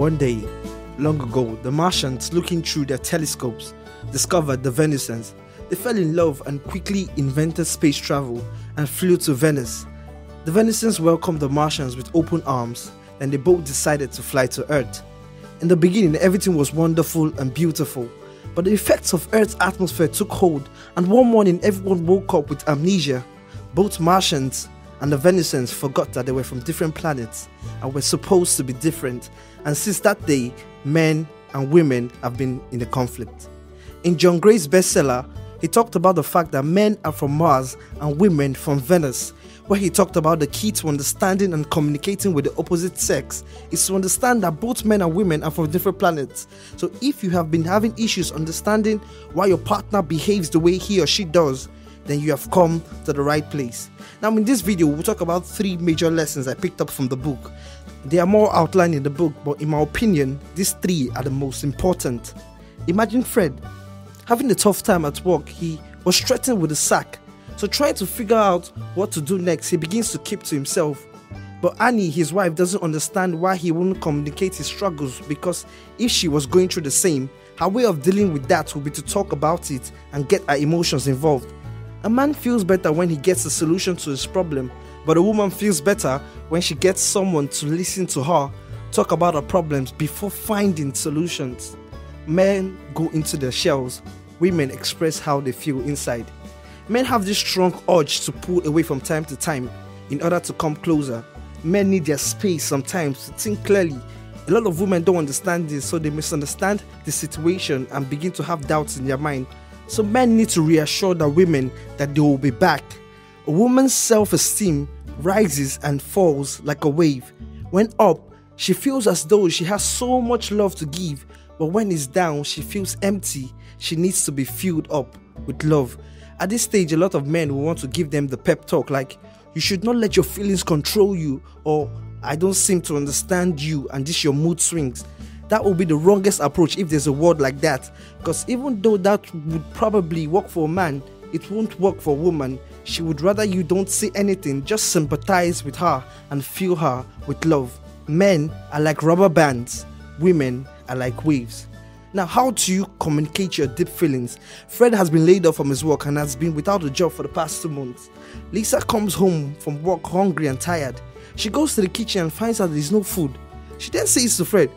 One day, long ago, the Martians, looking through their telescopes, discovered the Venusians. They fell in love and quickly invented space travel and flew to Venus. The Venusians welcomed the Martians with open arms, and they both decided to fly to Earth. In the beginning, everything was wonderful and beautiful, but the effects of Earth's atmosphere took hold, and one morning everyone woke up with amnesia. Both Martians and the Venusians forgot that they were from different planets and were supposed to be different, and since that day, men and women have been in a conflict. In John Gray's bestseller, he talked about the fact that men are from Mars and women from Venus, where he talked about the key to understanding and communicating with the opposite sex is to understand that both men and women are from different planets. So if you have been having issues understanding why your partner behaves the way he or she does, then you have come to the right place. Now in this video, we'll talk about 3 major lessons I picked up from the book. There are more outlined in the book, but in my opinion, these 3 are the most important. Imagine Fred having a tough time at work. He was threatened with a sack. So trying to figure out what to do next, he begins to keep to himself. But Annie, his wife, doesn't understand why he won't communicate his struggles, because if she was going through the same, her way of dealing with that would be to talk about it and get her emotions involved. A man feels better when he gets a solution to his problem, but a woman feels better when she gets someone to listen to her, talk about her problems before finding solutions. Men go into their shells, women express how they feel inside. Men have this strong urge to pull away from time to time in order to come closer. Men need their space sometimes to think clearly. A lot of women don't understand this, so they misunderstand the situation and begin to have doubts in their mind. So men need to reassure the women that they will be back. A woman's self-esteem rises and falls like a wave. When up, she feels as though she has so much love to give, but when it's down, she feels empty. She needs to be filled up with love. At this stage, a lot of men will want to give them the pep talk like, you should not let your feelings control you, or I don't seem to understand you and this your mood swings. That will be the wrongest approach if there's a word like that, because even though that would probably work for a man, it won't work for a woman. She would rather you don't say anything, just sympathize with her and feel her with love. Men are like rubber bands, women are like waves. Now, how do you communicate your deep feelings? Fred has been laid off from his work and has been without a job for the past 2 months. Lisa comes home from work hungry and tired. She goes to the kitchen and finds out there is no food. She then says to Fred,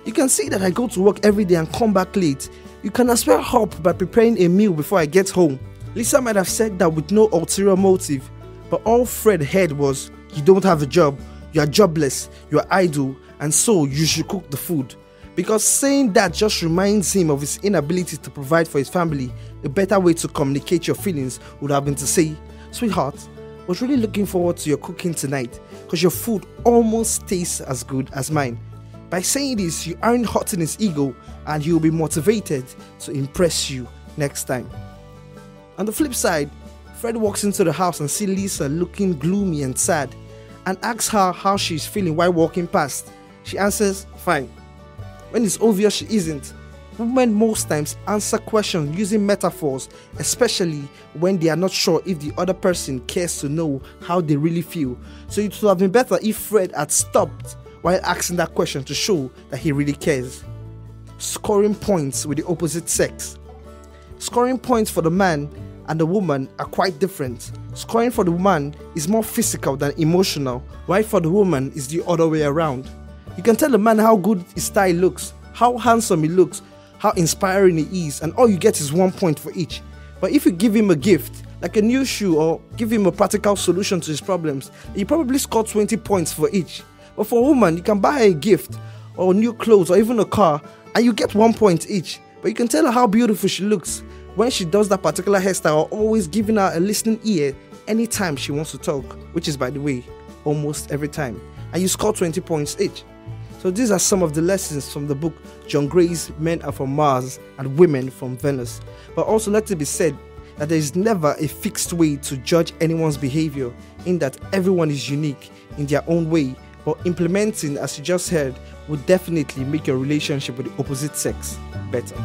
"You can see that I go to work every day and come back late. You can as well help by preparing a meal before I get home." Lisa might have said that with no ulterior motive, but all Fred heard was, "You don't have a job, you are jobless, you are idle, and so you should cook the food." Because saying that just reminds him of his inability to provide for his family. A better way to communicate your feelings would have been to say, "Sweetheart, I was really looking forward to your cooking tonight because your food almost tastes as good as mine." By saying this, you aren't hurting his ego and he will be motivated to impress you next time. On the flip side, Fred walks into the house and sees Lisa looking gloomy and sad and asks her how she's feeling while walking past. She answers, "Fine," when it's obvious she isn't. Women most times answer questions using metaphors, especially when they are not sure if the other person cares to know how they really feel. So it would have been better if Fred had stopped while asking that question to show that he really cares. Scoring points with the opposite sex. Scoring points for the man and the woman are quite different. Scoring for the man is more physical than emotional, while for the woman is the other way around. You can tell a man how good his style looks, how handsome he looks, how inspiring he is, and all you get is 1 point for each. But if you give him a gift, like a new shoe, or give him a practical solution to his problems, you probably score 20 points for each. But for a woman, you can buy her a gift, or new clothes, or even a car, and you get 1 point each. But you can tell her how beautiful she looks when she does that particular hairstyle, or always giving her a listening ear anytime she wants to talk, which is, by the way, almost every time. And you score 20 points each. So these are some of the lessons from the book John Gray's Men Are From Mars and Women From Venus. But also let it be said that there is never a fixed way to judge anyone's behavior, in that everyone is unique in their own way, but implementing, as you just heard, would definitely make your relationship with the opposite sex better.